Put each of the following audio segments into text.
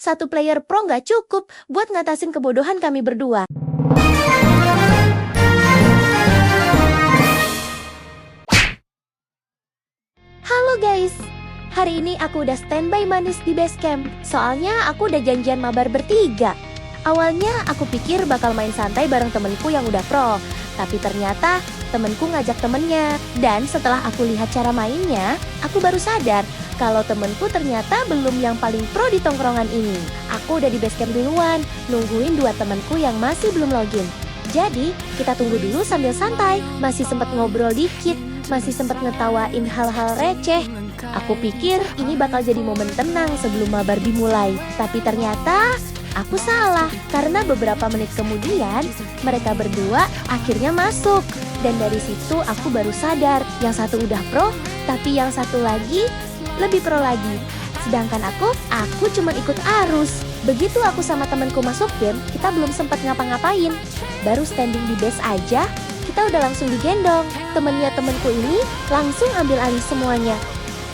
satu player pro nggak cukup buat ngatasin kebodohan kami berdua. Halo guys, hari ini aku udah standby manis di base camp. Soalnya aku udah janjian mabar bertiga. Awalnya aku pikir bakal main santai bareng temenku yang udah pro, tapi ternyata temenku ngajak temennya. Dan setelah aku lihat cara mainnya, aku baru sadar kalau temenku ternyata belum yang paling pro di tongkrongan ini. Aku udah di base camp duluan, nungguin dua temenku yang masih belum login. Jadi kita tunggu dulu sambil santai, masih sempet ngobrol dikit, masih sempet ngetawain hal-hal receh. Aku pikir ini bakal jadi momen tenang sebelum mabar dimulai. Tapi ternyata aku salah, karena beberapa menit kemudian mereka berdua akhirnya masuk. Dan dari situ aku baru sadar, yang satu udah pro, tapi yang satu lagi lebih pro lagi. Sedangkan aku cuma ikut arus. Begitu aku sama temenku masuk game, kita belum sempat ngapa-ngapain. Baru standing di base aja, kita udah langsung digendong. Temennya temenku ini langsung ambil alih semuanya.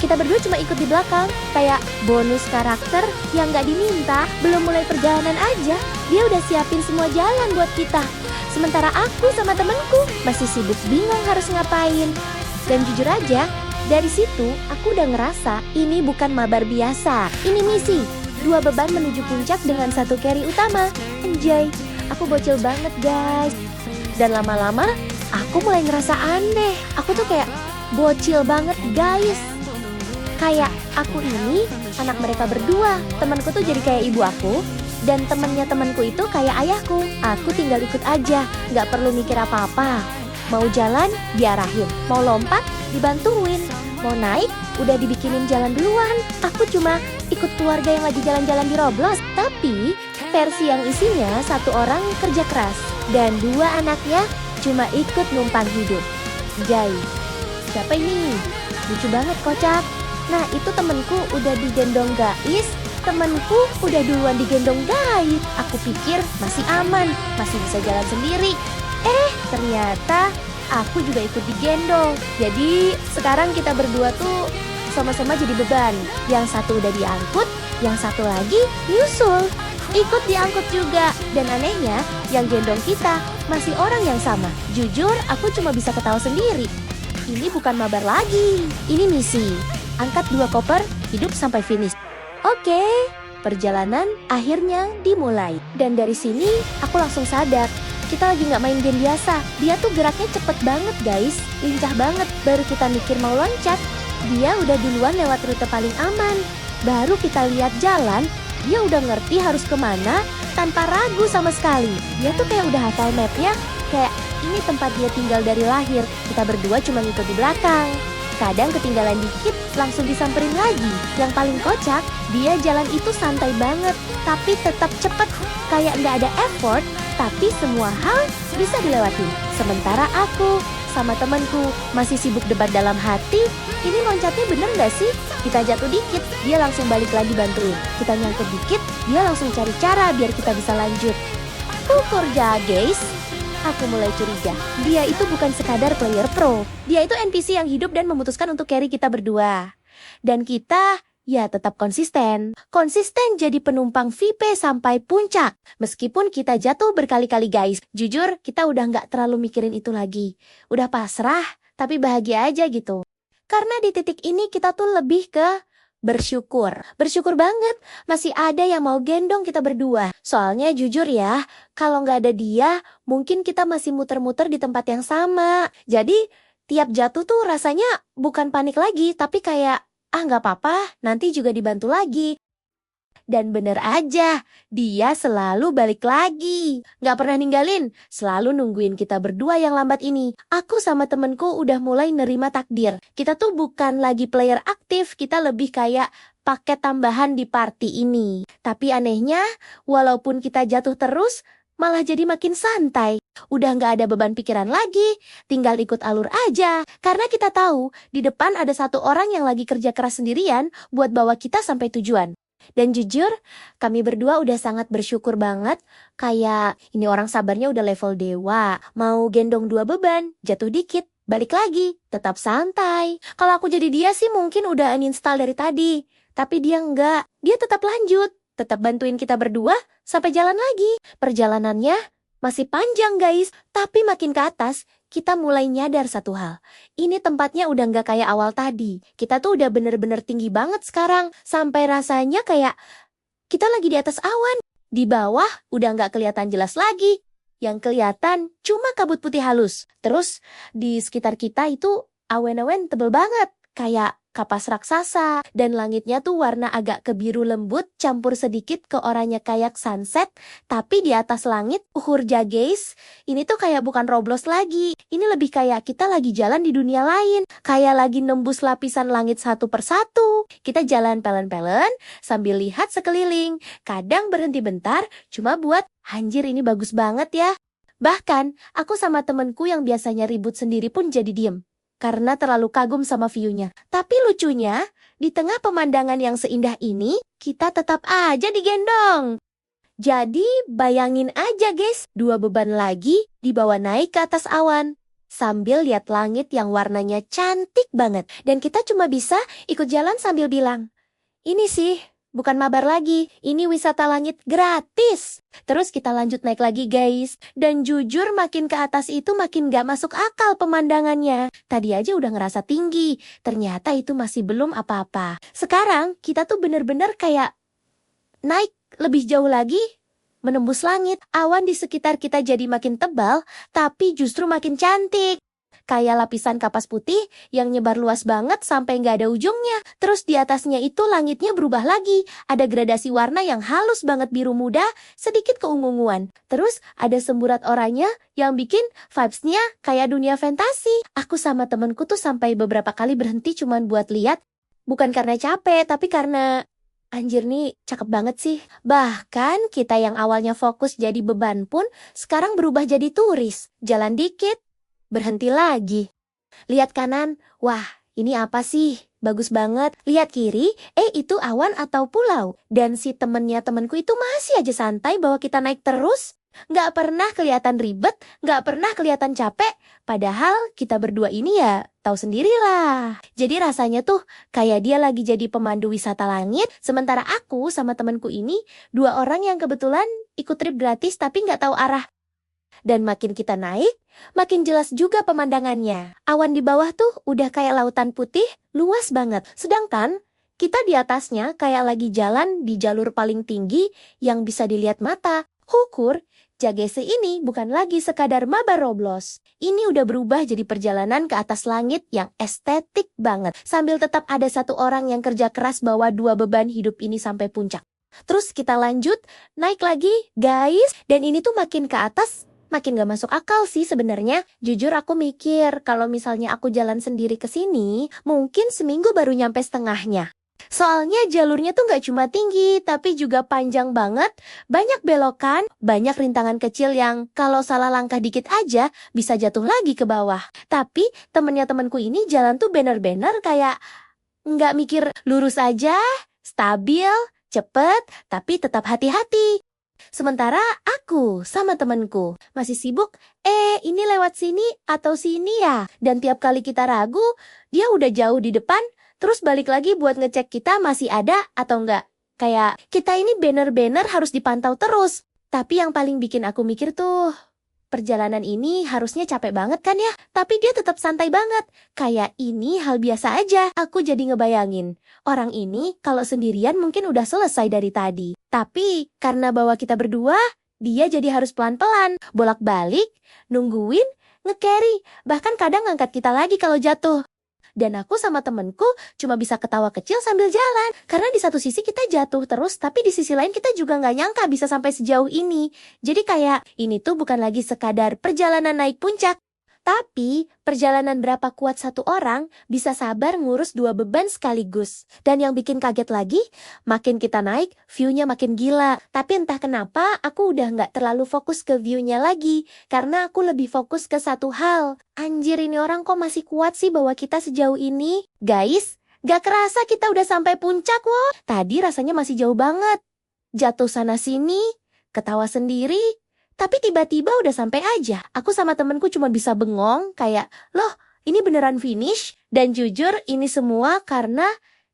Kita berdua cuma ikut di belakang, kayak bonus karakter yang gak diminta. Belum mulai perjalanan aja, dia udah siapin semua jalan buat kita. Sementara aku sama temenku masih sibuk bingung harus ngapain. Dan jujur aja, dari situ aku udah ngerasa ini bukan mabar biasa. Ini misi, 2 beban menuju puncak dengan 1 carry utama. Anjay, aku bocil banget guys. Dan lama-lama aku mulai ngerasa aneh. Aku tuh kayak bocil banget guys. Kayak aku ini anak mereka berdua. Temanku tuh jadi kayak ibu aku, dan temennya temanku itu kayak ayahku. Aku tinggal ikut aja, gak perlu mikir apa-apa. Mau jalan diarahin, mau lompat dibantuin, mau naik udah dibikinin jalan duluan. Aku cuma ikut keluarga yang lagi jalan-jalan di Roblox. Tapi versi yang isinya 1 orang kerja keras dan 2 anaknya cuma ikut numpang hidup. Jai, siapa ini? Lucu banget kocak. Nah itu temenku udah digendong guys. Temenku udah duluan digendong guys. Aku pikir masih aman, masih bisa jalan sendiri. Ternyata aku juga ikut digendong. Jadi sekarang kita berdua tuh sama-sama jadi beban. Yang satu udah diangkut, yang satu lagi nyusul, ikut diangkut juga. Dan anehnya yang gendong kita masih orang yang sama. Jujur aku cuma bisa ketawa sendiri. Ini bukan mabar lagi, ini misi. Angkat 2 koper, hidup sampai finish. Oke, perjalanan akhirnya dimulai. Dan dari sini aku langsung sadar, kita lagi gak main game biasa. Dia tuh geraknya cepet banget guys, lincah banget. Baru kita mikir mau loncat, dia udah duluan lewat rute paling aman. Baru kita lihat jalan, dia udah ngerti harus kemana tanpa ragu sama sekali. Dia tuh kayak udah hafal mapnya, kayak ini tempat dia tinggal dari lahir. Kita berdua cuma ngikut di belakang. Kadang ketinggalan dikit, langsung disamperin lagi. Yang paling kocak, dia jalan itu santai banget, tapi tetap cepet. Kayak nggak ada effort, tapi semua hal bisa dilewatin. Sementara aku sama temanku masih sibuk debat dalam hati, ini loncatnya bener nggak sih? Kita jatuh dikit, dia langsung balik lagi bantuin. Kita nyangkut dikit, dia langsung cari cara biar kita bisa lanjut. Kukur guys. Aku mulai curiga, dia itu bukan sekadar player pro. Dia itu NPC yang hidup dan memutuskan untuk carry kita berdua. Dan kita, ya tetap konsisten. Konsisten jadi penumpang VIP sampai puncak. Meskipun kita jatuh berkali-kali guys. Jujur, kita udah nggak terlalu mikirin itu lagi. Udah pasrah, tapi bahagia aja gitu. Karena di titik ini kita tuh lebih ke bersyukur. Bersyukur banget masih ada yang mau gendong kita berdua. Soalnya jujur ya, kalau nggak ada dia, mungkin kita masih muter-muter di tempat yang sama. Jadi tiap jatuh tuh rasanya bukan panik lagi, tapi kayak nggak apa-apa, nanti juga dibantu lagi. Dan bener aja, dia selalu balik lagi. Nggak pernah ninggalin, selalu nungguin kita berdua yang lambat ini. Aku sama temenku udah mulai nerima takdir. Kita tuh bukan lagi player aktif, kita lebih kayak paket tambahan di party ini. Tapi anehnya, walaupun kita jatuh terus, malah jadi makin santai. Udah nggak ada beban pikiran lagi, tinggal ikut alur aja. Karena kita tahu, di depan ada 1 orang yang lagi kerja keras sendirian buat bawa kita sampai tujuan. Dan jujur, kami berdua udah sangat bersyukur banget. Kayak ini orang sabarnya udah level dewa. Mau gendong 2 beban, jatuh dikit, balik lagi, tetap santai. Kalau aku jadi dia sih mungkin udah uninstall dari tadi. Tapi dia enggak, dia tetap lanjut. tetap bantuin kita berdua sampai jalan lagi. Perjalanannya masih panjang guys, tapi makin ke atas, kita mulai nyadar satu hal. Ini tempatnya udah nggak kayak awal tadi. Kita tuh udah bener-bener tinggi banget sekarang. Sampai rasanya kayak kita lagi di atas awan. Di bawah udah nggak kelihatan jelas lagi. Yang kelihatan cuma kabut putih halus. Terus di sekitar kita itu awan-awan tebel banget. Kayak kapas raksasa. Dan langitnya tuh warna agak kebiru lembut campur sedikit ke oranye kayak sunset. Tapi di atas langit, uhurja guys, ini tuh kayak bukan Roblox lagi. Ini lebih kayak kita lagi jalan di dunia lain. Kayak lagi nembus lapisan langit satu persatu. Kita jalan pelen-pelen sambil lihat sekeliling. Kadang berhenti bentar cuma buat, anjir ini bagus banget ya. Bahkan, aku sama temenku yang biasanya ribut sendiri pun jadi diem. Karena terlalu kagum sama view-nya. Tapi lucunya, di tengah pemandangan yang seindah ini, kita tetap aja digendong. Jadi bayangin aja guys, 2 beban lagi dibawa naik ke atas awan. Sambil lihat langit yang warnanya cantik banget. Dan kita cuma bisa ikut jalan sambil bilang, ini sih bukan mabar lagi, ini wisata langit gratis. Terus kita lanjut naik lagi guys. Dan jujur makin ke atas itu makin gak masuk akal pemandangannya. Tadi aja udah ngerasa tinggi, ternyata itu masih belum apa-apa. Sekarang kita tuh bener-bener kayak naik lebih jauh lagi, menembus langit. Awan di sekitar kita jadi makin tebal, tapi justru makin cantik. Kayak lapisan kapas putih yang nyebar luas banget sampai nggak ada ujungnya. Terus di atasnya itu langitnya berubah lagi. Ada gradasi warna yang halus banget biru muda, sedikit keungu-unguan. Terus ada semburat oranye yang bikin vibes-nya kayak dunia fantasi. Aku sama temenku tuh sampai beberapa kali berhenti cuman buat lihat. Bukan karena capek, tapi karena anjir nih cakep banget sih. Bahkan kita yang awalnya fokus jadi beban pun sekarang berubah jadi turis. Jalan dikit, berhenti lagi. Lihat kanan, wah ini apa sih? Bagus banget. Lihat kiri, itu awan atau pulau. Dan si temenku itu masih aja santai bawa kita naik terus. Nggak pernah kelihatan ribet, nggak pernah kelihatan capek. Padahal kita berdua ini ya tahu sendirilah. Jadi rasanya tuh kayak dia lagi jadi pemandu wisata langit. Sementara aku sama temenku ini 2 orang yang kebetulan ikut trip gratis tapi nggak tahu arah. Dan makin kita naik, makin jelas juga pemandangannya. Awan di bawah tuh udah kayak lautan putih, luas banget. Sedangkan kita di atasnya kayak lagi jalan di jalur paling tinggi yang bisa dilihat mata. Hukur, Jagese ini bukan lagi sekadar mabar Roblox. Ini udah berubah jadi perjalanan ke atas langit yang estetik banget. Sambil tetap ada 1 orang yang kerja keras bawa 2 beban hidup ini sampai puncak. Terus kita lanjut, naik lagi, guys. Dan ini tuh makin ke atas, makin gak masuk akal sih sebenarnya. Jujur aku mikir kalau misalnya aku jalan sendiri ke sini, mungkin seminggu baru nyampe setengahnya. Soalnya jalurnya tuh gak cuma tinggi, tapi juga panjang banget, banyak belokan, banyak rintangan kecil yang kalau salah langkah dikit aja bisa jatuh lagi ke bawah. Tapi temennya temanku ini jalan tuh bener-bener kayak gak mikir, lurus aja, stabil, cepet, tapi tetap hati-hati. Sementara aku sama temanku masih sibuk, ini lewat sini atau sini ya. Dan tiap kali kita ragu, dia udah jauh di depan, terus balik lagi buat ngecek kita masih ada atau enggak. Kayak kita ini bener-bener harus dipantau terus. Tapi yang paling bikin aku mikir tuh, perjalanan ini harusnya capek banget kan ya? Tapi dia tetap santai banget. Kayak ini hal biasa aja. Aku jadi ngebayangin, orang ini kalau sendirian mungkin udah selesai dari tadi. Tapi karena bawa kita berdua, dia jadi harus pelan-pelan, bolak-balik, nungguin, nge-carry, bahkan kadang ngangkat kita lagi kalau jatuh. Dan aku sama temenku cuma bisa ketawa kecil sambil jalan. Karena di satu sisi kita jatuh terus, tapi di sisi lain kita juga nggak nyangka bisa sampai sejauh ini. Jadi kayak ini tuh bukan lagi sekadar perjalanan naik puncak, tapi perjalanan berapa kuat 1 orang bisa sabar ngurus 2 beban sekaligus. Dan yang bikin kaget lagi, makin kita naik, view-nya makin gila. Tapi entah kenapa aku udah nggak terlalu fokus ke view-nya lagi. Karena aku lebih fokus ke satu hal. Anjir, ini orang kok masih kuat sih bawa kita sejauh ini? Guys, gak kerasa kita udah sampai puncak woh. Tadi rasanya masih jauh banget. Jatuh sana sini, ketawa sendiri. Tapi tiba-tiba udah sampai aja. Aku sama temenku cuma bisa bengong kayak, loh ini beneran finish? Dan jujur ini semua karena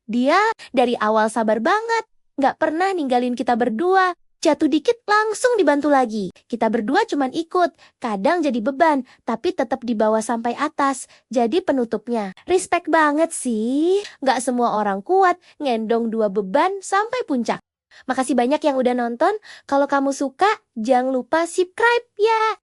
dia dari awal sabar banget. nggak pernah ninggalin kita berdua. Jatuh dikit langsung dibantu lagi. Kita berdua cuman ikut, kadang jadi beban, tapi tetap dibawa sampai atas. Jadi penutupnya, respect banget sih. Nggak semua orang kuat ngendong 2 beban sampai puncak. Makasih banyak yang udah nonton. Kalau kamu suka, jangan lupa subscribe ya.